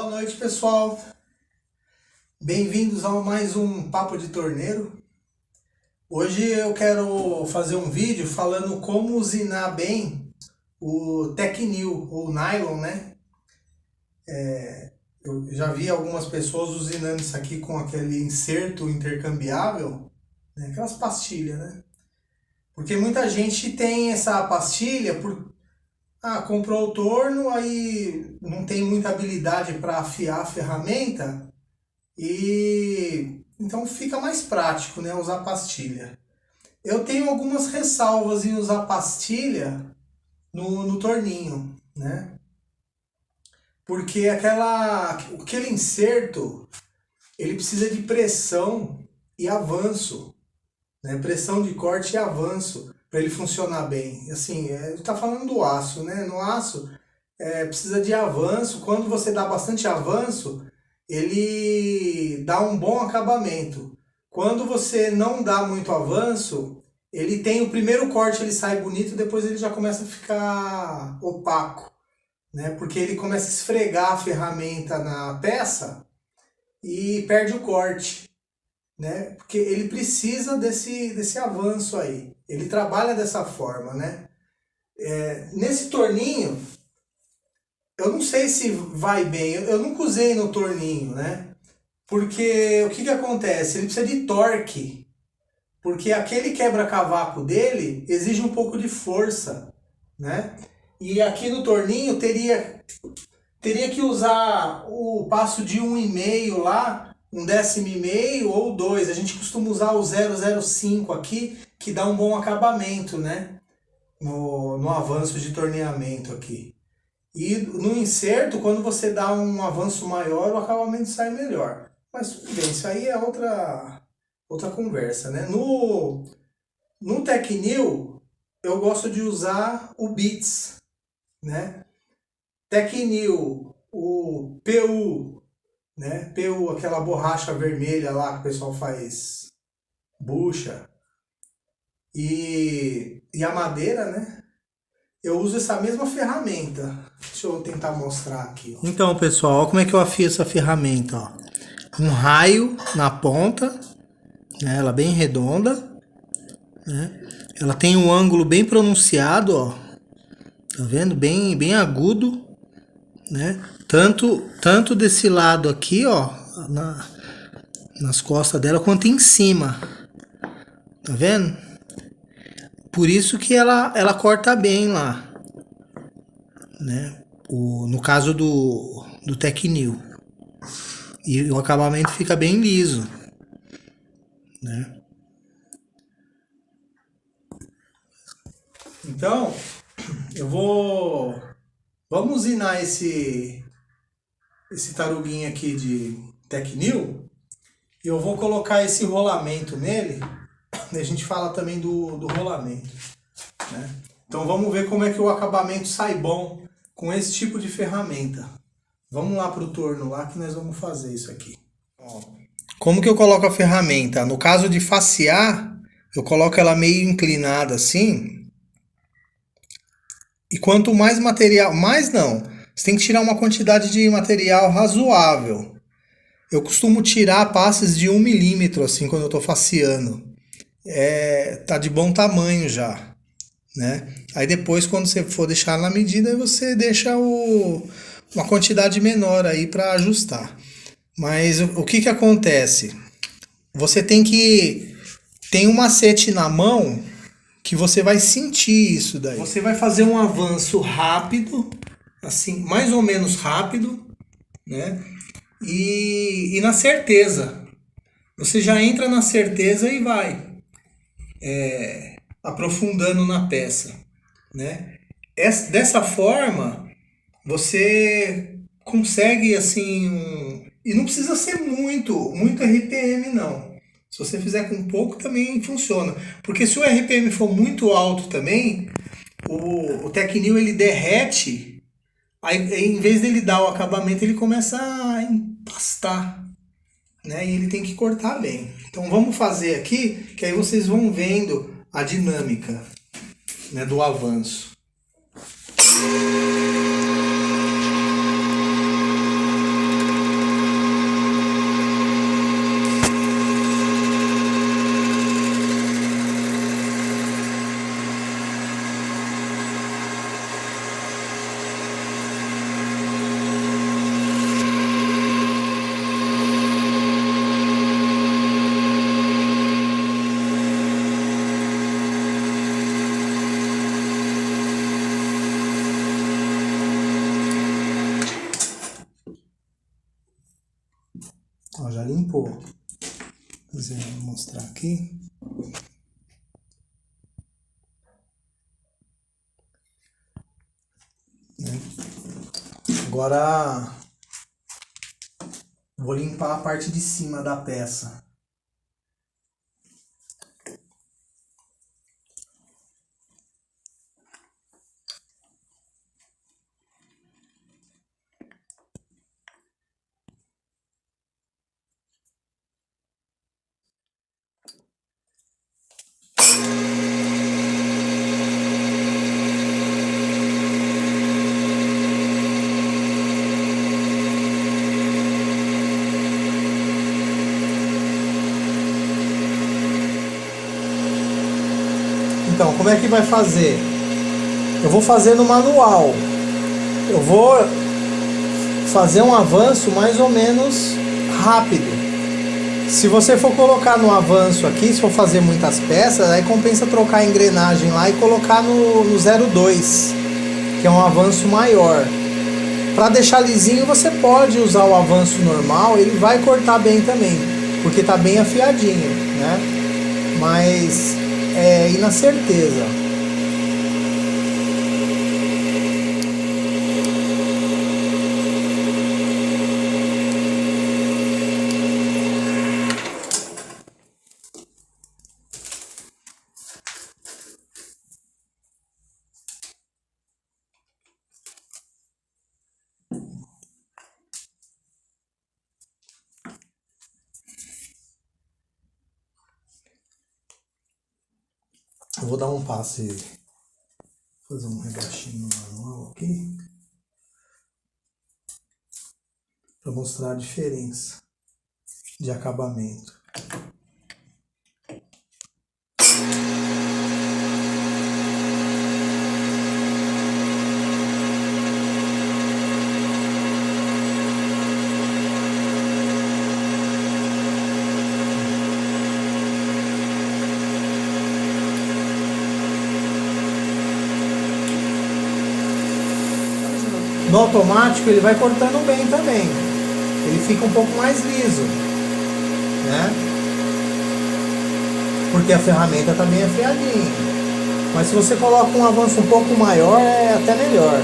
Boa noite, pessoal. Bem-vindos a mais um Papo de Torneiro. Hoje eu quero fazer um vídeo falando como usinar bem o Tecnil, ou nylon, né? Eu já vi algumas pessoas usinando isso aqui com aquele inserto intercambiável, né? Aquelas pastilhas, né? Porque muita gente tem essa pastilha comprou o torno, aí não tem muita habilidade para afiar a ferramenta e então fica mais prático, né, usar pastilha. Eu tenho algumas ressalvas em usar pastilha no torninho, né? Porque aquele inserto, ele precisa de pressão e avanço, né? Pressão de corte e avanço para ele funcionar bem. Assim, a gente tá falando do aço, né? No aço precisa de avanço. Quando você dá bastante avanço, ele dá um bom acabamento. Quando você não dá muito avanço, ele tem o primeiro corte, ele sai bonito, depois ele já começa a ficar opaco, né? Porque ele começa a esfregar a ferramenta na peça e perde o corte, né? Porque ele precisa desse avanço aí. Ele trabalha dessa forma, né? Nesse torninho, eu não sei se vai bem. Eu nunca usei no torninho, né? Porque o que acontece? Ele precisa de torque. Porque aquele quebra-cavaco dele exige um pouco de força, né? E aqui no torninho teria que usar o passo de 1,5 lá, 1/10 ou 2. A gente costuma usar o 0,05 aqui, que dá um bom acabamento, né? No avanço de torneamento aqui. E no inserto, quando você dá um avanço maior, o acabamento sai melhor. Mas tudo bem, isso aí é outra conversa, né? No Tecnil, eu gosto de usar o Beats, né? Tecnil, o PU, né? PU, aquela borracha vermelha lá que o pessoal faz bucha. E a madeira, né? Eu uso essa mesma ferramenta. Deixa eu tentar mostrar aqui. Ó. Então, pessoal, olha como é que eu afio essa ferramenta. Ó. Um raio na ponta, né? Ela bem redonda, né? Ela tem um ângulo bem pronunciado, ó. Tá vendo? Bem agudo, né? Tanto desse lado aqui, ó, nas costas dela, quanto em cima. Tá vendo? Por isso que ela corta bem lá, né? No caso do Tecnil. E o acabamento fica bem liso, né? Então, vamos usinar esse taruguinho aqui de Tecnil. E eu vou colocar esse rolamento nele. E a gente fala também do rolamento, né? Então vamos ver como é que o acabamento sai bom com esse tipo de ferramenta. Vamos lá para o torno lá que nós vamos fazer isso aqui. Ó, como que eu coloco a ferramenta? No caso de facear, eu coloco ela meio inclinada assim. E quanto mais material... Mais não. Você tem que tirar uma quantidade de material razoável. Eu costumo tirar passes de 1 milímetro assim quando eu estou faceando. Tá de bom tamanho já, né? Aí depois, quando você for deixar na medida, você deixa uma quantidade menor aí para ajustar. Mas o que acontece? Você tem um macete na mão que você vai sentir isso daí. Você vai fazer um avanço rápido, assim, mais ou menos rápido, né? E na certeza. Você já entra na certeza e vai aprofundando na peça, né? Dessa forma, você consegue, assim, e não precisa ser muito RPM, não. Se você fizer com pouco, também funciona. Porque se o RPM for muito alto também, o Tecnil, ele derrete, aí em vez dele dar o acabamento, ele começa a empastar, né? E ele tem que cortar bem. Então vamos fazer aqui, que aí vocês vão vendo a dinâmica, né, do avanço. Ó, já limpou. Vou mostrar aqui. Agora vou limpar a parte de cima da peça. Então, como é que vai fazer? Eu vou fazer no manual. Eu vou fazer um avanço mais ou menos rápido. Se você for colocar no avanço aqui, se for fazer muitas peças, aí compensa trocar a engrenagem lá e colocar no 02, que é um avanço maior. Para deixar lisinho, você pode usar o avanço normal, ele vai cortar bem também, porque tá bem afiadinho, né? Mas é ir na certeza. Eu vou dar um passe, fazer um rebaixinho no manual aqui, para mostrar a diferença de acabamento. No automático ele vai cortando bem também. Ele fica um pouco mais liso, né? Porque a ferramenta tá bem afiadinha. Mas se você coloca um avanço um pouco maior, é até melhor.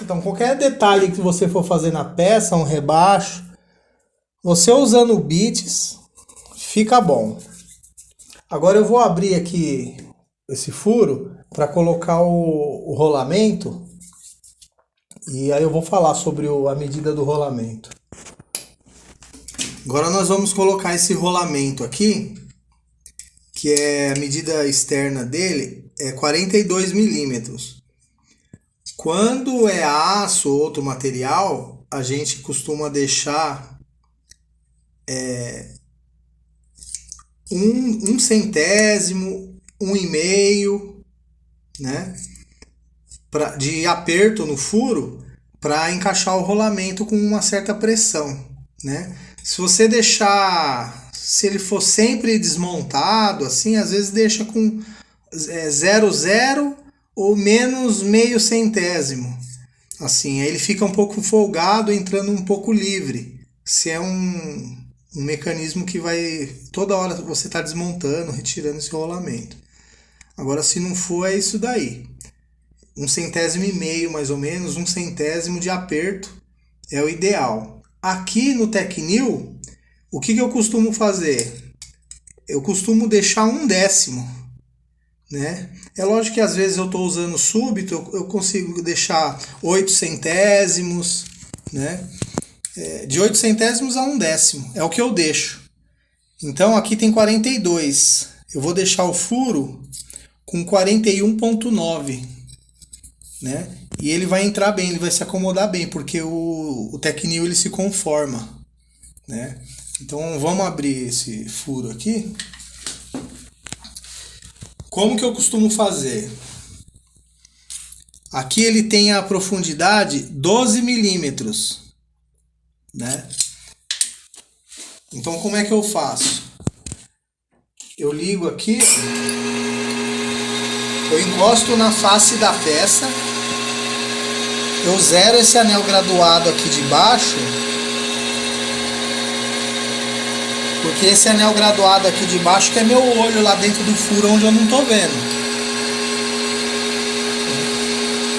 Então, qualquer detalhe que você for fazer na peça, um rebaixo, você usando bits, fica bom. Agora eu vou abrir aqui esse furo para colocar o rolamento e aí eu vou falar sobre a medida do rolamento. Agora nós vamos colocar esse rolamento aqui, que é a medida externa dele, é 42 milímetros. Quando é aço ou outro material, a gente costuma deixar um centésimo, 1,5, né, de aperto no furo para encaixar o rolamento com uma certa pressão, né? Se você deixar, se ele for sempre desmontado, assim, às vezes deixa com 0,0 ou menos meio centésimo, assim, aí ele fica um pouco folgado, entrando um pouco livre. Se é um mecanismo que vai toda hora você está desmontando, retirando esse rolamento. Agora, se não for, é isso daí. 1,5 centésimo mais ou menos, 1 centésimo de aperto é o ideal. Aqui no Tecnil, o que eu costumo fazer? Eu costumo deixar 1 décimo né? É lógico que às vezes eu estou usando súbito, eu consigo deixar 8 centésimos, né? De 8 centésimos a 1 décimo, é o que eu deixo. Então aqui tem 42, eu vou deixar o furo com 41,9, né? E ele vai entrar bem, ele vai se acomodar bem, porque o Tecnil ele se conforma, né? Então vamos abrir esse furo aqui. Como que eu costumo fazer? Aqui ele tem a profundidade 12 milímetros, né? Então como é que eu faço? Eu ligo aqui, eu encosto na face da peça, eu zero esse anel graduado aqui de baixo, porque esse anel graduado aqui de baixo que é meu olho lá dentro do furo onde eu não tô vendo.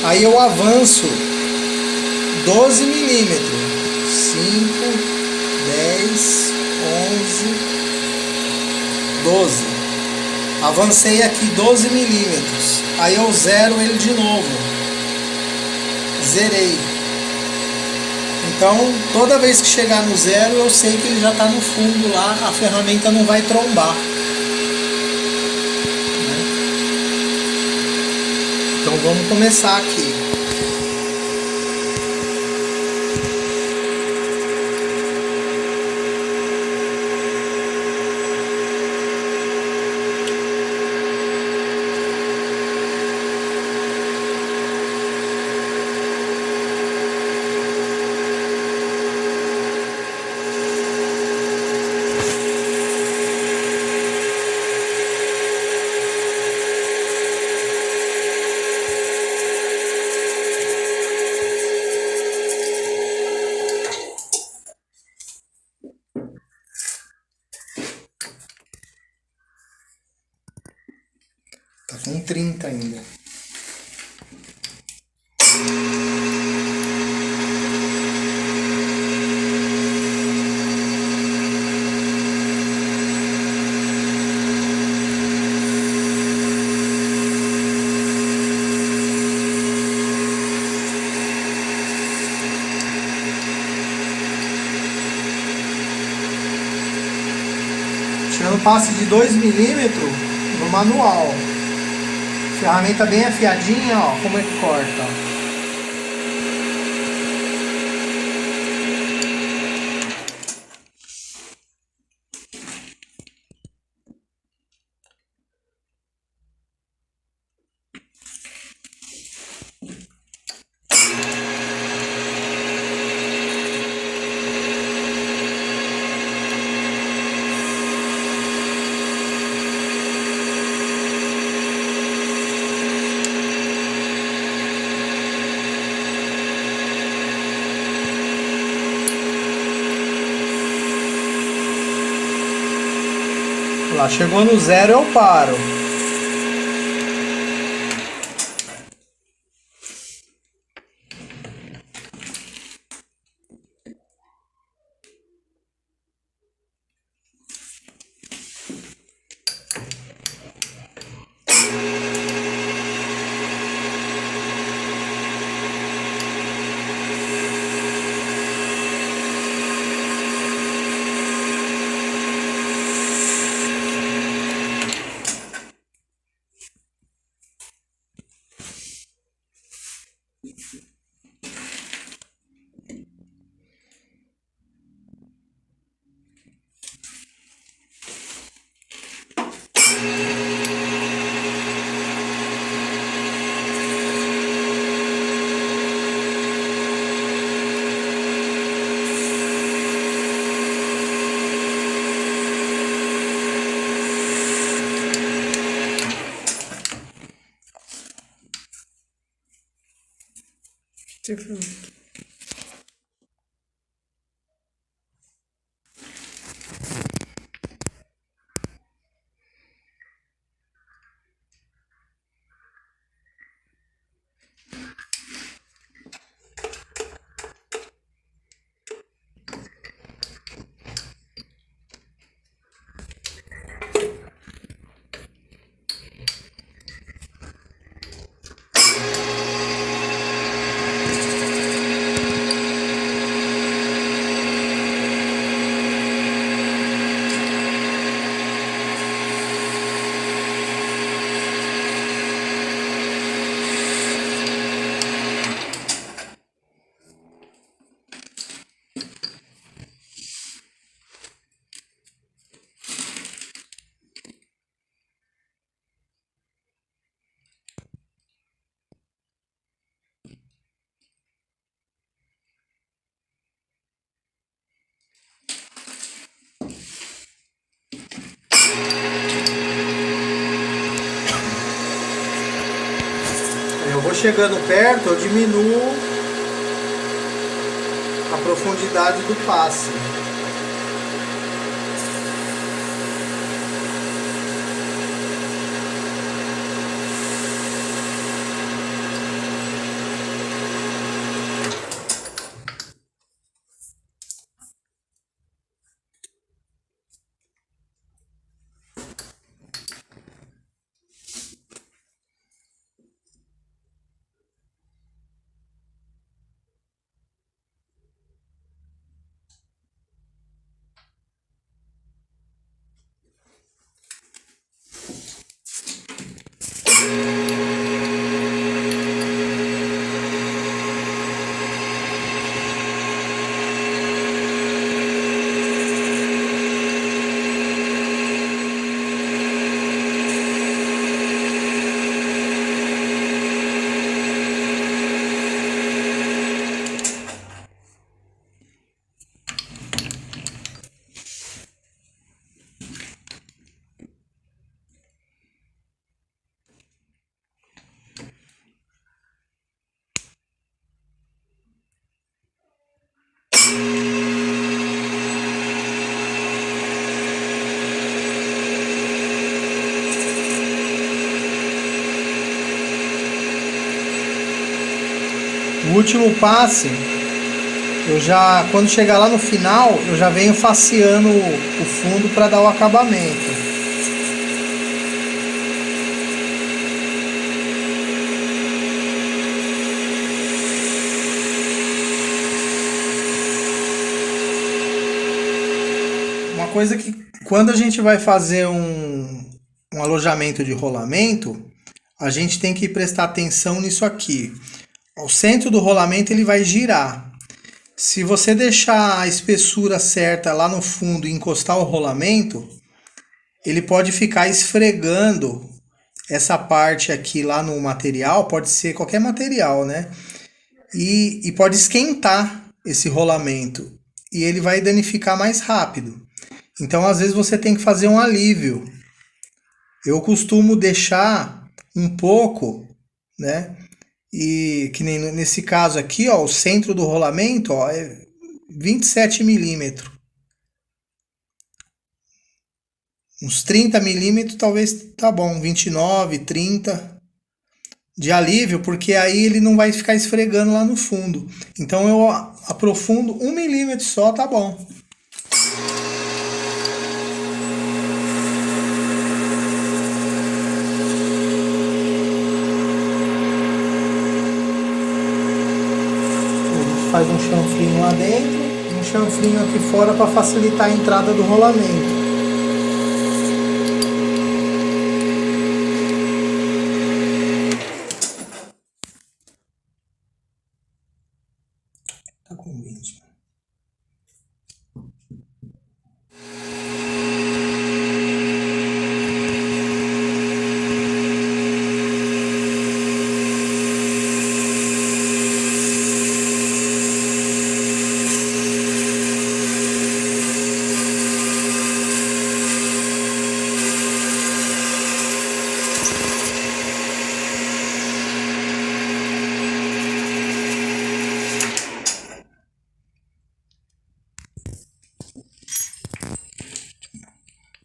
Aí eu avanço 12 milímetros, 5, 10, 11, 12. Avancei aqui 12 milímetros, aí eu zero ele de novo, zerei. Então toda vez que chegar no zero eu sei que ele já está no fundo lá, a ferramenta não vai trombar. Então vamos começar aqui. Tá com 30 ainda. Tirando passe de 2 milímetros no manual. Ferramenta bem afiadinha, ó, como é que corta, ó. Lá, chegou no zero, eu paro. Eu vou chegando perto, eu diminuo a profundidade do passe. O último passe, quando chegar lá no final, eu já venho faceando o fundo para dar o acabamento. Uma coisa que quando a gente vai fazer um alojamento de rolamento, a gente tem que prestar atenção nisso aqui. O centro do rolamento ele vai girar. Se você deixar a espessura certa lá no fundo e encostar o rolamento, ele pode ficar esfregando essa parte aqui lá no material, pode ser qualquer material, né? E pode esquentar esse rolamento e ele vai danificar mais rápido. Então, às vezes, você tem que fazer um alívio. Eu costumo deixar um pouco, né? E que nem nesse caso aqui, ó, o centro do rolamento, ó, é 27 milímetros. Uns 30 milímetros talvez tá bom, 29, 30 de alívio, porque aí ele não vai ficar esfregando lá no fundo. Então eu aprofundo 1 milímetro só, tá bom. Faz um chanfrinho lá dentro e um chanfrinho aqui fora para facilitar a entrada do rolamento. Tá com 20.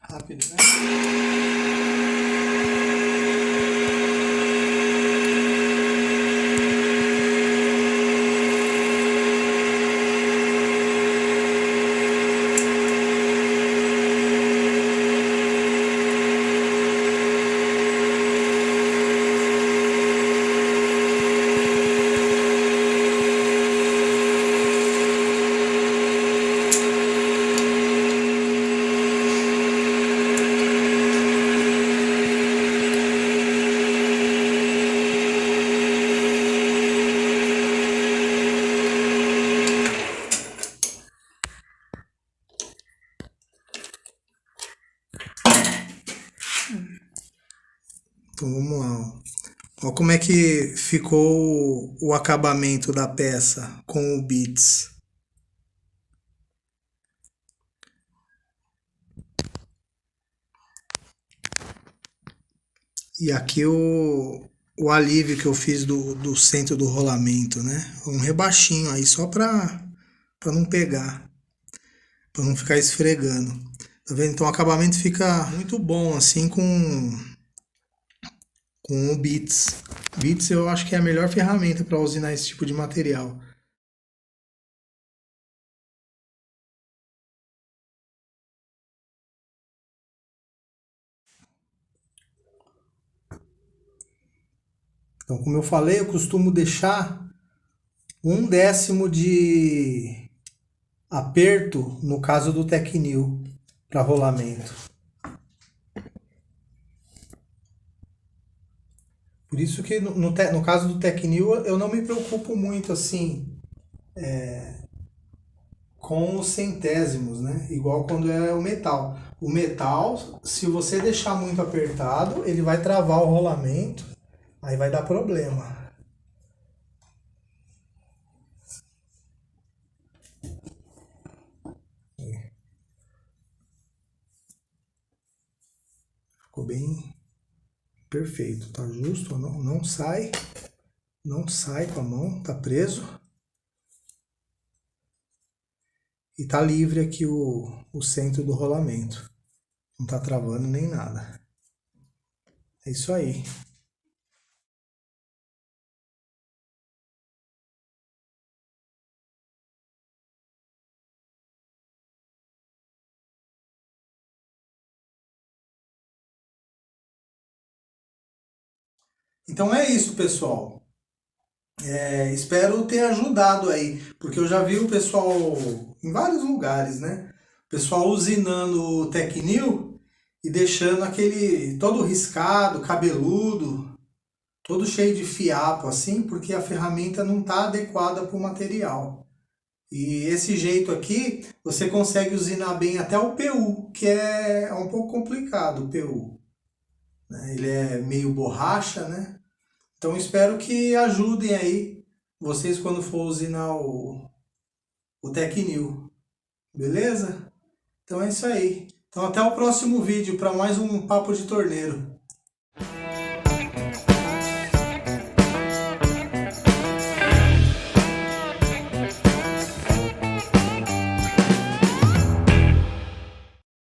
Rápido, né? Então vamos lá. Ó como é que ficou o acabamento da peça com o bits. E aqui o alívio que eu fiz do centro do rolamento, né? Um rebaixinho aí só pra não pegar, pra não ficar esfregando. Tá vendo? Então o acabamento fica muito bom assim com o Beats. Beats eu acho que é a melhor ferramenta para usinar esse tipo de material. Então, como eu falei, eu costumo deixar 1/10 de aperto no caso do Tecnil para rolamento. Por isso que no caso do Tecnil eu não me preocupo muito assim com os centésimos, né? Igual quando é o metal. O metal, se você deixar muito apertado, ele vai travar o rolamento, aí vai dar problema. Ficou bem perfeito, tá justo, não sai, não sai com a mão, tá preso. E tá livre aqui o centro do rolamento. Não tá travando nem nada. É isso aí. Então é isso, pessoal. Espero ter ajudado aí, porque eu já vi o pessoal em vários lugares, né? O pessoal usinando o Tecnil e deixando aquele todo riscado, cabeludo, todo cheio de fiapo assim, porque a ferramenta não está adequada para o material. E esse jeito aqui, você consegue usinar bem até o PU, que é um pouco complicado o PU, né? Ele é meio borracha, né? Então espero que ajudem aí vocês quando for usinar o Tecnil, beleza? Então é isso aí. Então até o próximo vídeo para mais um Papo de Torneiro.